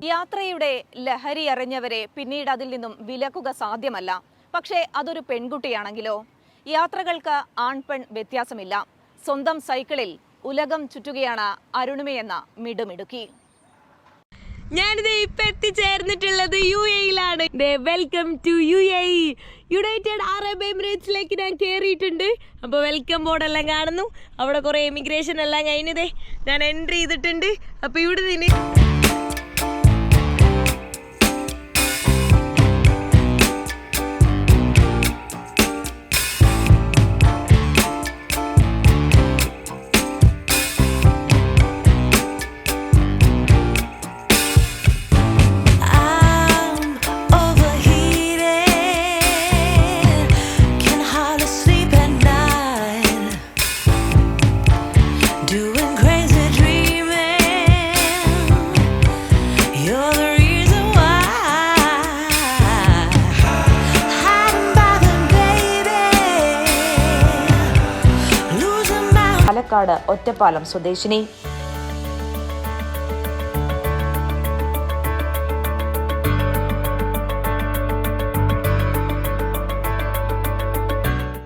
യാത്രയുടെ ലഹരി അറിഞ്ഞവരെ പിന്നീട് അതിൽ നിന്നും വിലക്കുക സാധ്യമല്ല. പക്ഷേ അതൊരു പെൺകുട്ടിയാണെങ്കിലോ? യാത്രകൾക്ക് ആൺപെൺ വ്യത്യാസമില്ല. സ്വന്തം സൈക്കിളിൽ ഉലകം ചുറ്റുകയാണ് അരുണിമയെന്ന മിടുമിടുക്കി. ഞാനിത് ഇപ്പൊ എത്തിച്ചേർന്നിട്ടുള്ളത് UAE-യിലാണ്. Welcome to UAE, united Arab എമിറേറ്റ്സിലേക്ക് ഞാൻ കയറിയിട്ടുണ്ട്. അപ്പോൾ വെൽക്കം ബോർഡെല്ലാം കാണുന്നു. അവിടെ കുറേ എമിഗ്രേഷൻ എല്ലാം കഴിഞ്ഞതേ ഞാൻ എൻട്രി ചെയ്തിട്ടുണ്ട്. അപ്പോൾ ഇവിടെ നിന്ന് പാലക്കാട് ഒറ്റപ്പാലം സ്വദേശിനി.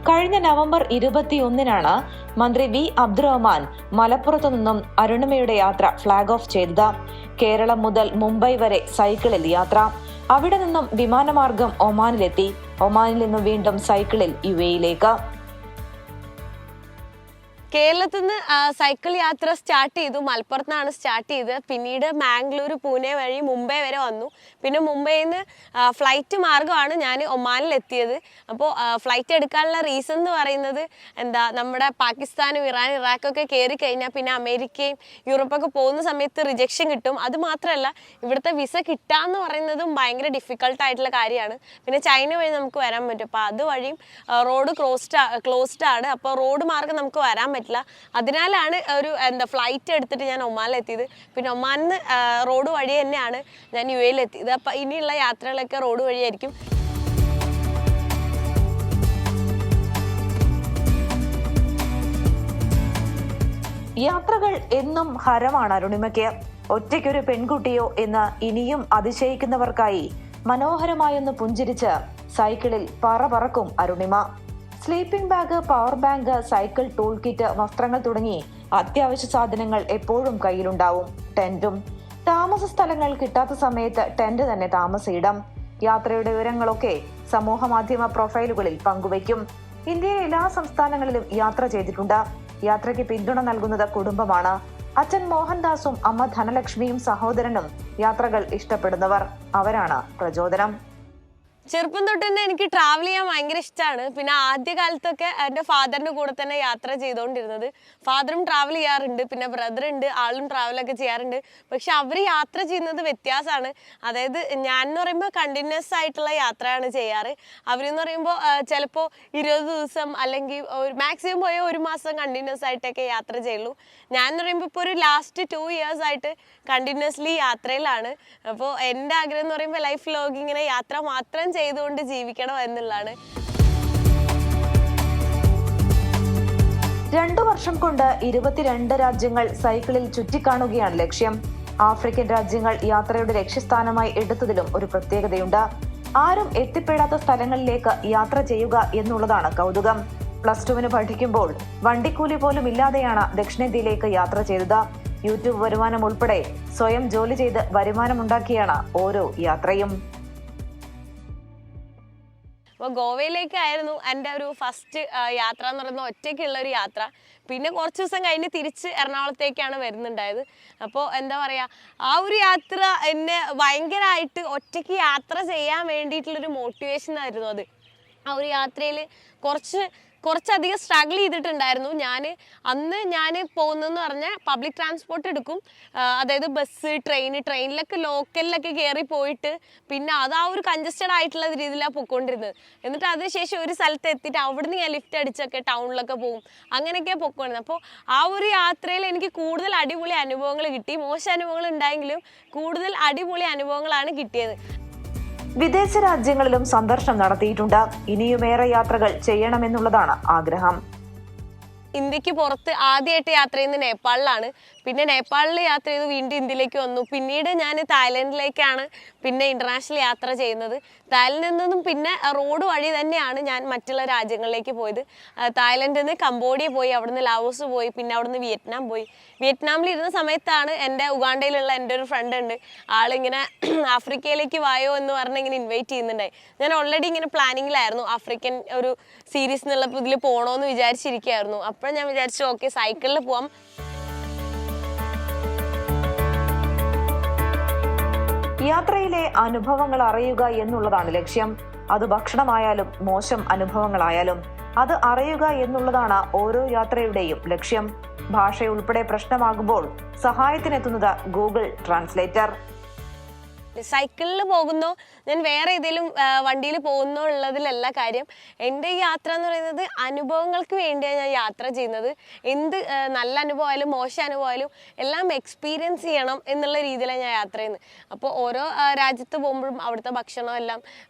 കഴിഞ്ഞ നവംബർ 21-നാണ് മന്ത്രി വി അബ്ദുറഹ്മാൻ മലപ്പുറത്തു നിന്നും അരുണിമയുടെ യാത്ര ഫ്ളാഗ് ഓഫ് ചെയ്തത്. കേരളം മുതൽ മുംബൈ വരെ സൈക്കിളിൽ യാത്ര. അവിടെ നിന്നും വിമാനമാർഗം ഒമാനിലെത്തി. ഒമാനിൽ നിന്നും വീണ്ടും സൈക്കിളിൽ UAE-യിലേക്ക്. കേരളത്തിൽ നിന്ന് സൈക്കിൾ യാത്ര സ്റ്റാർട്ട് ചെയ്തു. മലപ്പുറത്താണ് സ്റ്റാർട്ട് ചെയ്തത്. പിന്നീട് മാംഗ്ലൂർ, പൂനെ വഴി മുംബൈ വരെ വന്നു. പിന്നെ മുംബൈയിൽ നിന്ന് ഫ്ലൈറ്റ് മാർഗമാണ് ഞാൻ ഒമാനിലെത്തിയത്. അപ്പോൾ ഫ്ലൈറ്റ് എടുക്കാനുള്ള റീസൺ എന്ന് പറയുന്നത് നമ്മുടെ പാകിസ്ഥാനും ഇറാനും ഇറാഖൊക്കെ കയറി കഴിഞ്ഞാൽ പിന്നെ അമേരിക്കയും യൂറോപ്പൊക്കെ പോകുന്ന സമയത്ത് റിജക്ഷൻ കിട്ടും. അത് മാത്രമല്ല ഇവിടുത്തെ വിസ കിട്ടാന്ന് പറയുന്നതും ഭയങ്കര ഡിഫിക്കൽട്ടായിട്ടുള്ള കാര്യമാണ്. പിന്നെ ചൈന വഴി നമുക്ക് വരാൻ പറ്റും. അപ്പോൾ അതുവഴിയും റോഡ് ക്ലോസ്ഡ് ആണ്. അപ്പോൾ റോഡ് മാർഗം നമുക്ക് വരാൻ പറ്റില്ല. അതിനാലാണ് ഒരു ഫ്ലൈറ്റ് എടുത്തിട്ട് ഞാൻ ഒമാനിലെത്തിയത്. പിന്നെ ഒമാനിൽ നിന്ന് റോഡ് വഴി തന്നെയാണ് ഞാൻ UAE-യിലെത്തിയത്. അപ്പം ഇനിയുള്ള യാത്രകളൊക്കെ റോഡ് വഴിയായിരിക്കും. യാത്രകൾ എന്നും ഹരമാണ് അരുണിമയ്ക്ക്. ഒറ്റയ്ക്കൊരു പെൺകുട്ടിയോ എന്ന് ഇനിയും അതിശയിക്കുന്നവർക്കായി മനോഹരമായൊന്ന് പുഞ്ചിരിച്ച് സൈക്കിളിൽ പറക്കും Arunima. Sleeping bag, power bank, cycle tool kit, വസ്ത്രങ്ങൾ തുടങ്ങി അത്യാവശ്യ സാധനങ്ങൾ എപ്പോഴും കയ്യിലുണ്ടാവും. ടെന്റും. താമസ സ്ഥലങ്ങൾ കിട്ടാത്ത സമയത്ത് ടെന്റ് തന്നെ താമസയിടം. യാത്രയുടെ വിവരങ്ങളൊക്കെ സമൂഹ മാധ്യമ പ്രൊഫൈലുകളിൽ പങ്കുവയ്ക്കും. ഇന്ത്യയിലെ എല്ലാ സംസ്ഥാനങ്ങളിലും യാത്ര ചെയ്തിട്ടുണ്ട്. യാത്രയ്ക്ക് പിന്തുണ നൽകുന്നത് കുടുംബമാണ്. അച്ഛൻ മോഹൻദാസും അമ്മ ധനലക്ഷ്മിയും സഹോദരനും യാത്രകൾ ഇഷ്ടപ്പെടുന്നവർ. അവരാണ് പ്രചോദനം. ചെറുപ്പം തൊട്ട് തന്നെ എനിക്ക് ട്രാവൽ ചെയ്യാൻ ഭയങ്കര ഇഷ്ടമാണ്. പിന്നെ ആദ്യ കാലത്തൊക്കെ എൻ്റെ ഫാദറിൻ്റെ കൂടെ തന്നെ യാത്ര ചെയ്തുകൊണ്ടിരുന്നത്. ഫാദറും ട്രാവൽ ചെയ്യാറുണ്ട്, പിന്നെ ബ്രദർ ഉണ്ട്, ആളും ട്രാവലൊക്കെ ചെയ്യാറുണ്ട്. പക്ഷെ അവർ യാത്ര ചെയ്യുന്നത് വ്യത്യാസമാണ്. അതായത് ഞാൻ എന്ന് പറയുമ്പോൾ കണ്ടിന്യൂസ് ആയിട്ടുള്ള യാത്രയാണ് ചെയ്യാറ്. അവരെന്ന് പറയുമ്പോൾ ചിലപ്പോൾ 20 ദിവസം അല്ലെങ്കിൽ ഒരു മാക്സിമം പോയാൽ 1 മാസം കണ്ടിന്യൂസ് ആയിട്ടൊക്കെ യാത്ര ചെയ്യുള്ളൂ. ഞാൻ എന്ന് പറയുമ്പോൾ ഇപ്പോൾ ഒരു ലാസ്റ്റ് 2 years ആയിട്ട് കണ്ടിന്യൂസ്ലി യാത്രയിലാണ്. അപ്പോൾ എൻ്റെ ആഗ്രഹം എന്ന് പറയുമ്പോൾ ലൈഫ് ലോഗ് ഇങ്ങനെ യാത്ര മാത്രം ചെയ്തുകൊണ്ട് ജീവിക്കണം എന്നുള്ളതാണ്. 2 വർഷം കൊണ്ട് 22 രാജ്യങ്ങൾ സൈക്കിളിൽ ചുറ്റിക്കാണുകയാണ് ലക്ഷ്യം. ആഫ്രിക്കൻ രാജ്യങ്ങൾ യാത്രയുടെ ലക്ഷ്യസ്ഥാനമായി എടുത്തതിലും ഒരു പ്രത്യേകതയുണ്ട്. ആരും എത്തിപ്പെടാത്ത സ്ഥലങ്ങളിലേക്ക് യാത്ര ചെയ്യുക എന്നുള്ളതാണ് കൗതുകം. +2-ന് പഠിക്കുമ്പോൾ വണ്ടിക്കൂലി പോലും ഇല്ലാതെയാണ് ദക്ഷിണേന്ത്യയിലേക്ക് യാത്ര ചെയ്തത്. യൂട്യൂബ് വരുമാനം ഉൾപ്പെടെ സ്വയം ജോലി ചെയ്ത് വരുമാനമുണ്ടാക്കിയാണ് ഓരോ യാത്രയും. അപ്പോൾ ഗോവയിലേക്കായിരുന്നു എൻ്റെ ഒരു ഫസ്റ്റ് യാത്ര എന്ന് പറയുന്നത്, ഒറ്റയ്ക്കുള്ള ഒരു യാത്ര. പിന്നെ കുറച്ച് ദിവസം കഴിഞ്ഞ് തിരിച്ച് എറണാകുളത്തേക്കാണ് വരുന്നുണ്ടായത്. അപ്പോൾ എന്താ പറയുക, ആ ഒരു യാത്ര എന്നെ ഭയങ്കരമായിട്ട് ഒറ്റയ്ക്ക് യാത്ര ചെയ്യാൻ വേണ്ടിയിട്ടുള്ളൊരു മോട്ടിവേഷൻ ആയിരുന്നു അത്. ആ ഒരു യാത്രയിൽ കുറച്ചധികം സ്ട്രഗിൾ ചെയ്തിട്ടുണ്ടായിരുന്നു. അന്ന് ഞാൻ പോകുന്നതെന്ന് പറഞ്ഞാൽ പബ്ലിക് ട്രാൻസ്പോർട്ട് എടുക്കും. അതായത് ബസ്, ട്രെയിനിലൊക്കെ ലോക്കലിലൊക്കെ കയറി പോയിട്ട് പിന്നെ അത് ആ ഒരു കൺജസ്റ്റഡ് ആയിട്ടുള്ള രീതിയിലാണ് പോയിക്കൊണ്ടിരുന്നത്. എന്നിട്ട് അതിനുശേഷം ഒരു സ്ഥലത്ത് എത്തിയിട്ട് അവിടുന്ന് ഞാൻ ലിഫ്റ്റ് അടിച്ചൊക്കെ ടൗണിലൊക്കെ പോകും. അങ്ങനെയൊക്കെയാണ് പോയിക്കൊണ്ടിരുന്നത്. അപ്പോൾ ആ ഒരു യാത്രയിൽ എനിക്ക് കൂടുതൽ അടിപൊളി അനുഭവങ്ങൾ കിട്ടി. മോശം അനുഭവങ്ങൾ ഉണ്ടായെങ്കിലും കൂടുതൽ അടിപൊളി അനുഭവങ്ങളാണ് കിട്ടിയത്. വിദേശ രാജ്യങ്ങളിലും സന്ദർശനം നടത്തിയിട്ടുണ്ട്. ഇനിയുമേറെ യാത്രകൾ ചെയ്യണമെന്നുള്ളതാണ് ആഗ്രഹം. ഇന്ത്യക്ക് പുറത്ത് ആദ്യമായിട്ട് യാത്ര ചെയ്യുന്നത് നേപ്പാളിലാണ്. പിന്നെ നേപ്പാളിൽ യാത്ര ചെയ്ത് വീണ്ടും ഇന്ത്യയിലേക്ക് വന്നു. പിന്നീട് ഞാൻ തായ്ലൻഡിലേക്കാണ് പിന്നെ ഇൻ്റർനാഷണൽ യാത്ര ചെയ്യുന്നത്. തായ്ലൻഡിൽ നിന്നും പിന്നെ റോഡ് വഴി തന്നെയാണ് ഞാൻ മറ്റുള്ള രാജ്യങ്ങളിലേക്ക് പോയത്. തായ്ലൻഡിൽ നിന്ന് കംബോഡിയ പോയി, അവിടുന്ന് ലാവോസ് പോയി, പിന്നെ അവിടുന്ന് വിയറ്റ്നാം പോയി. വിയറ്റ്നാമിൽ ഇരുന്ന സമയത്താണ് എൻ്റെ ഉഗാണ്ടയിലുള്ള എൻ്റെ ഒരു ഫ്രണ്ട് ഉണ്ട്, ആളിങ്ങനെ ആഫ്രിക്കയിലേക്ക് വായോ എന്ന് പറഞ്ഞ് ഇങ്ങനെ ഇൻവൈറ്റ് ചെയ്യുന്നുണ്ടായി. ഞാൻ ഓൾറെഡി ഇങ്ങനെ പ്ലാനിങ്ങിലായിരുന്നു, ആഫ്രിക്കൻ ഒരു സീരീസ് എന്നുള്ള ഇതിൽ പോകണമെന്ന് വിചാരിച്ചിരിക്കുകയായിരുന്നു. അപ്പോൾ ഞാൻ വിചാരിച്ചു ഓക്കെ സൈക്കിളിൽ പോവാം. യാത്രയിലെ അനുഭവങ്ങൾ അറിയുക എന്നുള്ളതാണ് ലക്ഷ്യം. അത് ഭക്ഷണമായാലും മോശം അനുഭവങ്ങളായാലും അത് അറിയുക എന്നുള്ളതാണ് ഓരോ യാത്രയുടെയും ലക്ഷ്യം. ഭാഷയുൾപ്പെടെ പ്രശ്നമാകുമ്പോൾ സഹായത്തിനെത്തുന്നത് ഗൂഗിൾ ട്രാൻസ്ലേറ്റർ. സൈക്കിളിൽ പോകുന്നോ ഞാൻ വേറെ ഏതെങ്കിലും വണ്ടിയിൽ പോകുന്നോ ഉള്ളതിലല്ല കാര്യം. എൻ്റെ ഈ യാത്ര എന്ന് പറയുന്നത് അനുഭവങ്ങൾക്ക് വേണ്ടിയാണ് ഞാൻ യാത്ര ചെയ്യുന്നത്. എന്ത് നല്ല അനുഭവമായാലും മോശം അനുഭവമായാലും എല്ലാം എക്സ്പീരിയൻസ് ചെയ്യണം എന്നുള്ള രീതിയിലാണ് ഞാൻ യാത്ര ചെയ്യുന്നത്. അപ്പോൾ ഓരോ രാജ്യത്ത് പോകുമ്പോഴും അവിടുത്തെ ഭക്ഷണം എല്ലാം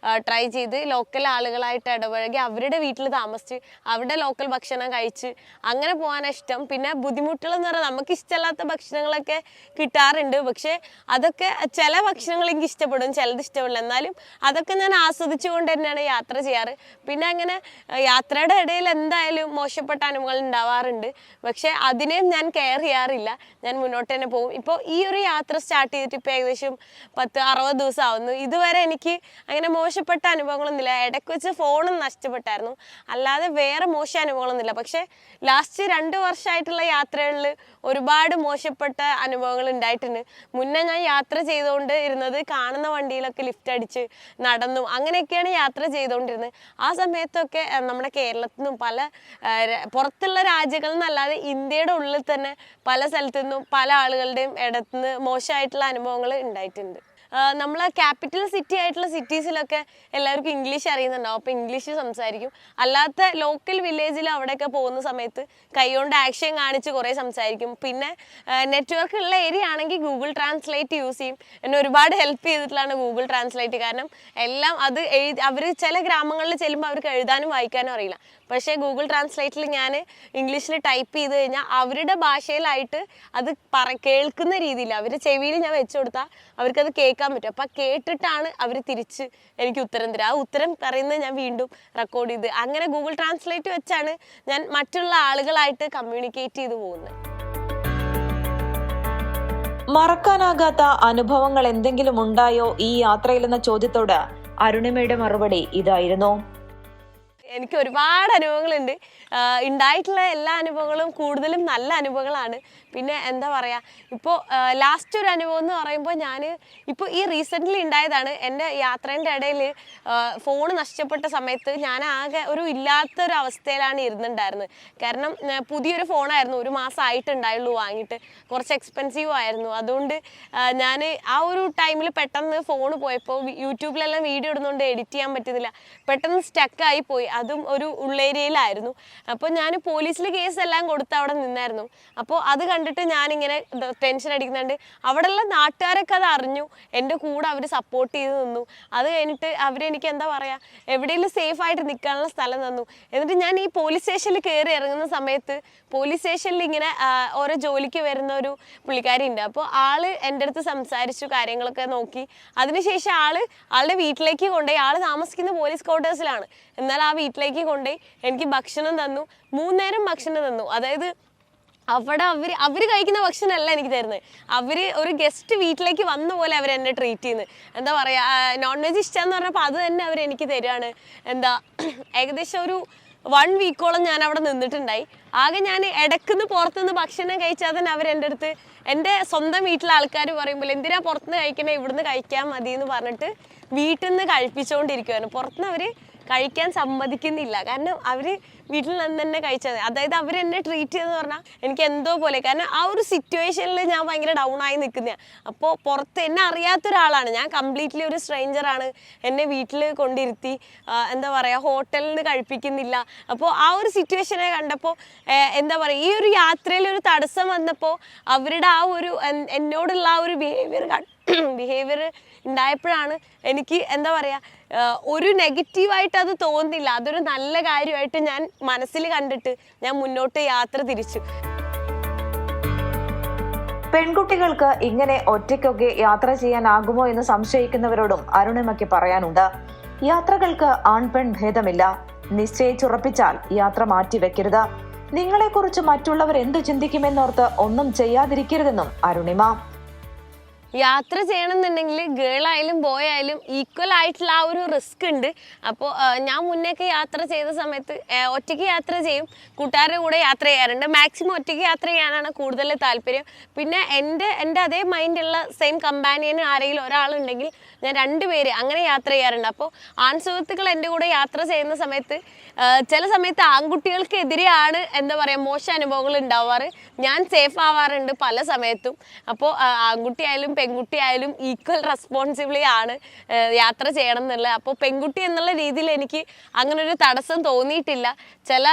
ട്രൈ ചെയ്ത് ലോക്കൽ ആളുകളായിട്ട് ഇടപഴകി അവരുടെ വീട്ടിൽ താമസിച്ച് അവരുടെ ലോക്കൽ ഭക്ഷണം കഴിച്ച് അങ്ങനെ പോകാനാണ് ഇഷ്ടം. പിന്നെ ബുദ്ധിമുട്ടുകളെന്ന് പറഞ്ഞാൽ നമുക്ക് ഇഷ്ടമല്ലാത്ത ഭക്ഷണങ്ങളൊക്കെ കിട്ടാറുണ്ട്. പക്ഷേ അതൊക്കെ ചില ഭക്ഷണങ്ങൾ എനിക്ക് ഇഷ്ടപ്പെടും, ചിലത് ഇഷ്ടപ്പെടില്ല. എന്നാലും അതൊക്കെ ഞാൻ ആസ്വദിച്ചുകൊണ്ട് തന്നെയാണ് യാത്ര ചെയ്യാറ്. പിന്നെ അങ്ങനെ യാത്രയുടെ ഇടയിൽ എന്തായാലും മോശപ്പെട്ട അനുഭവങ്ങൾ ഉണ്ടാവാറുണ്ട്. പക്ഷെ അതിനെയും ഞാൻ കെയർ ചെയ്യാറില്ല, ഞാൻ മുന്നോട്ട് തന്നെ പോകും. ഇപ്പോൾ ഈ ഒരു യാത്ര സ്റ്റാർട്ട് ചെയ്തിട്ട് ഇപ്പോൾ ഏകദേശം 10-60 ദിവസം ആവുന്നു. ഇതുവരെ എനിക്ക് അങ്ങനെ മോശപ്പെട്ട അനുഭവങ്ങളൊന്നുമില്ല. ഇടയ്ക്ക് വെച്ച് ഫോണും നഷ്ടപ്പെട്ടായിരുന്നു, അല്ലാതെ വേറെ മോശം അനുഭവങ്ങളൊന്നുമില്ല. പക്ഷേ ലാസ്റ്റ് 2 വർഷമായിട്ടുള്ള യാത്രകളിൽ ഒരുപാട് മോശപ്പെട്ട അനുഭവങ്ങൾ ഉണ്ടായിട്ടുണ്ട്. മുന്നേ ഞാൻ യാത്ര ചെയ്തുകൊണ്ട് ഇരുന്നത് കാണുന്ന വണ്ടിയിലൊക്കെ ലിഫ്റ്റ് അടിച്ച് നടന്നു അങ്ങനെയൊക്കെയാണ് യാത്ര ചെയ്തുകൊണ്ടിരുന്നത്. ആ സമയത്തൊക്കെ നമ്മുടെ കേരളത്തിൽ നിന്നും പല പുറത്തുള്ള രാജ്യങ്ങളിൽ നിന്നല്ലാതെ ഇന്ത്യയുടെ ഉള്ളിൽ തന്നെ പല സ്ഥലത്തു നിന്നും പല ആളുകളുടെയും ഇടത്തുനിന്ന് മോശമായിട്ടുള്ള അനുഭവങ്ങൾ ഉണ്ടായിട്ടുണ്ട്. നമ്മൾ ക്യാപിറ്റൽ സിറ്റി ആയിട്ടുള്ള സിറ്റീസിലൊക്കെ എല്ലാവർക്കും ഇംഗ്ലീഷ് അറിയുന്നുണ്ടാവും, അപ്പോൾ ഇംഗ്ലീഷ് സംസാരിക്കും. അല്ലാത്ത ലോക്കൽ വില്ലേജിൽ അവിടെയൊക്കെ പോകുന്ന സമയത്ത് കൈകൊണ്ട് ആക്ഷൻ കാണിച്ച് കുറേ സംസാരിക്കും. പിന്നെ നെറ്റ്വർക്ക് ഉള്ള ഏരിയ ആണെങ്കിൽ ഗൂഗിൾ ട്രാൻസ്ലേറ്റ് യൂസ് ചെയ്യും. എന്നെ ഒരുപാട് ഹെൽപ്പ് ചെയ്തിട്ടുള്ളതാണ് ഗൂഗിൾ ട്രാൻസ്ലേറ്റ്. കാരണം എല്ലാം അത് അവർ ചില ഗ്രാമങ്ങളിൽ ചെല്ലുമ്പോൾ അവർക്ക് എഴുതാനും വായിക്കാനും അറിയില്ല. പക്ഷേ ഗൂഗിൾ ട്രാൻസ്ലേറ്റിൽ ഞാൻ ഇംഗ്ലീഷിൽ ടൈപ്പ് ചെയ്ത് കഴിഞ്ഞാൽ അവരുടെ ഭാഷയിലായിട്ട് അത് കേൾക്കുന്ന രീതിയിൽ അവർ ചെവിയിൽ ഞാൻ വെച്ചു കൊടുത്താൽ അവർക്കത് കേൾക്കാൻ പറ്റും. അപ്പം കേട്ടിട്ടാണ് അവർ തിരിച്ച് എനിക്ക് ഉത്തരം തരിക. ആ ഉത്തരം പറയുന്നത് ഞാൻ വീണ്ടും റെക്കോർഡ് ചെയ്ത് അങ്ങനെ ഗൂഗിൾ ട്രാൻസ്ലേറ്റ് വെച്ചാണ് ഞാൻ മറ്റുള്ള ആളുകളായിട്ട് കമ്മ്യൂണിക്കേറ്റ് ചെയ്ത് പോകുന്നത്. മറക്കാനാകാത്ത അനുഭവങ്ങൾ എന്തെങ്കിലും ഉണ്ടായോ ഈ യാത്രയിലെന്ന ചോദ്യത്തോട് അരുണിമയുടെ മറുപടി ഇതായിരുന്നു. എനിക്ക് ഒരുപാട് അനുഭവങ്ങളുണ്ട്. ഉണ്ടായിട്ടുള്ള എല്ലാ അനുഭവങ്ങളും കൂടുതലും നല്ല അനുഭവങ്ങളാണ്. പിന്നെ എന്താ പറയുക, ഇപ്പോൾ ലാസ്റ്റ് ഒരു അനുഭവം എന്ന് പറയുമ്പോൾ ഞാൻ ഇപ്പോൾ ഈ റീസെൻ്റ്ലി ഉണ്ടായതാണ്. എൻ്റെ യാത്രേൻ്റെ ഇടയിൽ ഫോണ് നഷ്ടപ്പെട്ട സമയത്ത് ഞാൻ ആകെ ഒരു ഇല്ലാത്തൊരു അവസ്ഥയിലാണ് ഇരുന്നുണ്ടായിരുന്നത്. കാരണം പുതിയൊരു ഫോണായിരുന്നു, 1 മാസം ആയിട്ടുണ്ടായുള്ളൂ വാങ്ങിയിട്ട്, കുറച്ച് എക്സ്പെൻസീവ് ആയിരുന്നു. അതുകൊണ്ട് ഞാൻ ആ ഒരു ടൈമിൽ പെട്ടെന്ന് ഫോൺ പോയപ്പോൾ യൂട്യൂബിലെല്ലാം വീഡിയോ ഇടുന്നതുകൊണ്ട് എഡിറ്റ് ചെയ്യാൻ പറ്റുന്നില്ല, പെട്ടെന്ന് സ്റ്റക്കായി പോയി. അതും ഒരു ഉള്ളേരിയയിലായിരുന്നു. അപ്പോൾ ഞാൻ പോലീസിൽ കേസെല്ലാം കൊടുത്ത് അവിടെ നിന്നായിരുന്നു. അപ്പോൾ അത് കണ്ടിട്ട് ഞാനിങ്ങനെ ടെൻഷൻ അടിക്കുന്നുണ്ട്. അവിടെയുള്ള നാട്ടുകാരൊക്കെ അത് അറിഞ്ഞു, എൻ്റെ കൂടെ അവർ സപ്പോർട്ട് ചെയ്ത് നിന്നു. അത് കഴിഞ്ഞിട്ട് അവരെനിക്ക് എന്താ പറയുക, എവിടെയെങ്കിലും സേഫായിട്ട് നിൽക്കാനുള്ള സ്ഥലം തന്നു. എന്നിട്ട് ഞാൻ ഈ പോലീസ് സ്റ്റേഷനിൽ കയറി ഇറങ്ങുന്ന സമയത്ത് പോലീസ് സ്റ്റേഷനിൽ ഇങ്ങനെ ഓരോ ജോലിക്ക് വരുന്ന ഒരു പുള്ളിക്കാരി ഉണ്ട്. അപ്പോൾ ആള് എൻ്റെ അടുത്ത് സംസാരിച്ചു, കാര്യങ്ങളൊക്കെ നോക്കി. അതിനുശേഷം ആളുടെ വീട്ടിലേക്ക് കൊണ്ടുപോയി. ആൾ താമസിക്കുന്ന പോലീസ് ക്വാർട്ടേഴ്സിലാണ്, എന്നാൽ ആ വീട്ടിലേക്ക് കൊണ്ടുപോയി എനിക്ക് ഭക്ഷണം തന്നു. 3 നേരം ഭക്ഷണം തന്നു. അതായത് അവിടെ അവർ കഴിക്കുന്ന ഭക്ഷണമല്ല എനിക്ക് തരുന്നത്, അവർ ഒരു ഗസ്റ്റ് വീട്ടിലേക്ക് വന്ന പോലെ അവർ എന്നെ ട്രീറ്റ് ചെയ്യുന്നത്. എന്താ പറയുക, നോൺ വെജ് ഇഷ്ടമെന്ന് പറഞ്ഞപ്പോൾ അത് തന്നെ അവർ എനിക്ക് തരികയാണ്. എന്താ ഏകദേശം ഒരു 1 വീക്കോളം ഞാൻ അവിടെ നിന്നിട്ടുണ്ടായി. ആകെ ഞാൻ ഇടയ്ക്കുന്ന് പുറത്തുനിന്ന് ഭക്ഷണം കഴിച്ചാൽ തന്നെ അവരെൻ്റെ അടുത്ത്, എൻ്റെ സ്വന്തം വീട്ടിലെ ആൾക്കാർ പറയുമ്പോൾ എന്തിനാ പുറത്തുനിന്ന് കഴിക്കണേ, ഇവിടുന്ന് കഴിക്കാൻ മതി എന്ന് പറഞ്ഞിട്ട് വീട്ടിൽ നിന്ന് കഴിപ്പിച്ചുകൊണ്ടിരിക്കുമായിരുന്നു. പുറത്തുനിന്ന് അവർ കഴിക്കാൻ സമ്മതിക്കുന്നില്ല. കാരണം അവർ വീട്ടിൽ നിന്ന് തന്നെ കഴിച്ചത്. അതായത് അവരെന്നെ ട്രീറ്റ് ചെയ്തെന്ന് പറഞ്ഞാൽ എനിക്ക് എന്തോ പോലെ. കാരണം ആ ഒരു സിറ്റുവേഷനിൽ ഞാൻ ഭയങ്കര ഡൗൺ ആയി നിൽക്കുന്നതാണ്. അപ്പോൾ പുറത്ത് എന്നെ അറിയാത്ത ഒരാളാണ് ഞാൻ, കംപ്ലീറ്റ്ലി ഒരു സ്ട്രേഞ്ചറാണ്. എന്നെ വീട്ടിൽ കൊണ്ടിരുത്തി എന്താ പറയുക, ഹോട്ടലിൽ നിന്ന് കഴിപ്പിക്കുന്നില്ല. അപ്പോൾ ആ ഒരു സിറ്റുവേഷനെ കണ്ടപ്പോൾ എന്താ പറയുക, ഈ ഒരു യാത്രയിൽ ഒരു തടസ്സം വന്നപ്പോൾ അവരുടെ ആ ഒരു എന്നോടുള്ള ആ ഒരു ബിഹേവിയർ ബിഹേവിയർ ഉണ്ടായപ്പോഴാണ് എനിക്ക് എന്താ പറയുക ഒരു നെഗറ്റീവായിട്ട് അത് തോന്നില്ല, അതൊരു നല്ല കാര്യമായിട്ട് ഞാൻ മനസ്സിൽ കണ്ടിട്ട് ഞാൻ മുന്നോട്ട് യാത്ര തിരിച്ചു. പെൺകുട്ടികൾക്ക് ഇങ്ങനെ ഒറ്റയ്ക്കൊക്കെ യാത്ര ചെയ്യാനാകുമോ എന്ന് സംശയിക്കുന്നവരോടും അരുണിമയ്ക്ക് പറയാനുണ്ട്. യാത്രകൾക്ക് ആൺപെൺ ഭേദമില്ല. നിശ്ചയിച്ചുറപ്പിച്ചാൽ യാത്ര മാറ്റിവെക്കരുത്. നിങ്ങളെക്കുറിച്ച് മറ്റുള്ളവർ എന്തു ചിന്തിക്കുമെന്നോർത്ത് ഒന്നും ചെയ്യാതിരിക്കരുതെന്നും അരുണിമ. യാത്ര ചെയ്യണമെന്നുണ്ടെങ്കിൽ ഗേൾ ആയാലും ബോയ് ആയാലും ഈക്വൽ ആയിട്ടുള്ള ആ ഒരു റിസ്ക് ഉണ്ട്. അപ്പോൾ ഞാൻ മുന്നേക്ക് യാത്ര ചെയ്ത സമയത്ത് ഒറ്റയ്ക്ക് യാത്ര ചെയ്യും, കൂട്ടുകാരുടെ കൂടെ യാത്ര ചെയ്യാറുണ്ട്. മാക്സിമം ഒറ്റയ്ക്ക് യാത്ര ചെയ്യാനാണ് കൂടുതൽ താല്പര്യം. പിന്നെ എൻ്റെ അതേ മൈൻഡുള്ള സെയിം കമ്പാനിയന് ആരെങ്കിലും ഒരാളുണ്ടെങ്കിൽ ഞാൻ 2 പേര് അങ്ങനെ യാത്ര ചെയ്യാറുണ്ട്. അപ്പോൾ ആൺ സുഹൃത്തുക്കൾ എൻ്റെ കൂടെ യാത്ര ചെയ്യുന്ന സമയത്ത് ചില സമയത്ത് ആൺകുട്ടികൾക്കെതിരെയാണ് എന്താ പറയുക മോശം അനുഭവങ്ങൾ ഉണ്ടാവാറ്. ഞാൻ സേഫ് ആവാറുണ്ട് പല സമയത്തും. അപ്പോൾ ആൺകുട്ടിയായാലും പെൺകുട്ടിയായാലും ഈക്വൽ റെസ്പോൺസിബിളി ആണ് യാത്ര ചെയ്യണം എന്നുള്ളത്. അപ്പോൾ പെൺകുട്ടി എന്നുള്ള രീതിയിൽ എനിക്ക് അങ്ങനൊരു തടസ്സം തോന്നിയിട്ടില്ല. ചില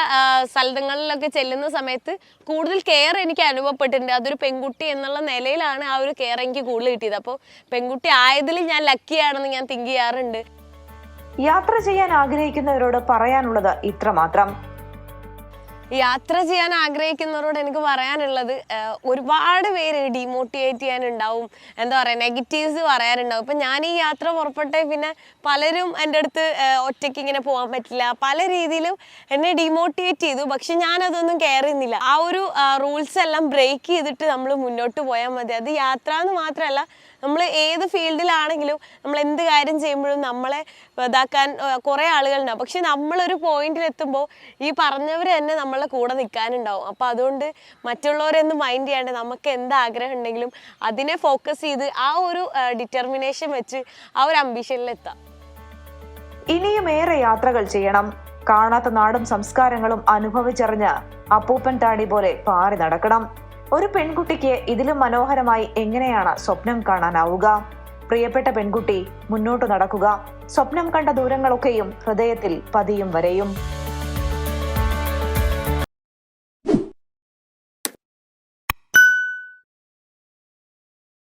സ്ഥലങ്ങളിലൊക്കെ ചെല്ലുന്ന സമയത്ത് കൂടുതൽ കെയർ എനിക്ക് അനുഭവപ്പെട്ടിട്ടുണ്ട്. അതൊരു പെൺകുട്ടി എന്നുള്ള നിലയിലാണ് ആ ഒരു കെയർ എനിക്ക് കൂടുതൽ കിട്ടിയത്. അപ്പോൾ പെൺകുട്ടി ആയതിൽ ഞാൻ ലക്കിയാണെന്ന് ഞാൻ തിങ്ക് ചെയ്യാറുണ്ട്. യാത്ര ചെയ്യാൻ ആഗ്രഹിക്കുന്നവരോട് പറയാനുള്ളത് ഇത്രമാത്രം. യാത്ര ചെയ്യാൻ ആഗ്രഹിക്കുന്നവരോട് എനിക്ക് പറയാനുള്ളത്, ഒരുപാട് പേര് ഡീമോട്ടിവേറ്റ് ചെയ്യാനുണ്ടാവും, എന്താ പറയുക നെഗറ്റീവ്സ് പറയാനുണ്ടാവും. ഇപ്പം ഞാൻ ഈ യാത്ര പുറപ്പെട്ടെ പിന്നെ പലരും എൻ്റെ അടുത്ത് ഒറ്റയ്ക്ക് ഇങ്ങനെ പോകാൻ പറ്റില്ല, പല രീതിയിലും എന്നെ ഡീമോട്ടിവേറ്റ് ചെയ്തു. പക്ഷെ ഞാനതൊന്നും കെയർ ചെയ്യുന്നില്ല. ആ ഒരു റൂൾസ് എല്ലാം ബ്രേക്ക് ചെയ്തിട്ട് നമ്മൾ മുന്നോട്ട് പോയാൽ മതി. അത് യാത്ര എന്ന് മാത്രമല്ല, നമ്മൾ ഏത് ഫീൽഡിലാണെങ്കിലും നമ്മൾ എന്ത് കാര്യം ചെയ്യുമ്പോഴും നമ്മളെ ഇതാക്കാൻ കുറേ ആളുകളുണ്ടാവും. പക്ഷെ നമ്മളൊരു പോയിന്റിലെത്തുമ്പോൾ ഈ പറഞ്ഞവർ തന്നെ നമ്മളെ കൂടെ നിൽക്കാനുണ്ടാവും. അപ്പോൾ അതുകൊണ്ട് മറ്റുള്ളവരെയൊന്നും മൈൻഡ് ചെയ്യാണ്ട് നമുക്ക് എന്ത് ആഗ്രഹം ഉണ്ടെങ്കിലും അതിനെ ഫോക്കസ് ചെയ്ത് ആ ഒരു ഡിറ്റർമിനേഷൻ വെച്ച് ആ ഒരു അംബിഷനിലെത്താം. ഇനിയും ഏറെ യാത്രകൾ ചെയ്യണം. കാണാത്ത നാടും സംസ്കാരങ്ങളും അനുഭവിച്ചറിഞ്ഞ് അപ്പൂപ്പൻ താടി പോലെ പാറി നടക്കണം. ഒരു പെൺകുട്ടിക്ക് ഇതിലും മനോഹരമായി എങ്ങനെയാണ് സ്വപ്നം കാണാനാവുക? പ്രിയപ്പെട്ട പെൺകുട്ടി, മുന്നോട്ട് നടക്കുക. സ്വപ്നം കണ്ട ദൂരങ്ങളൊക്കെയും ഹൃദയത്തിൽ പതിയും വരെയും.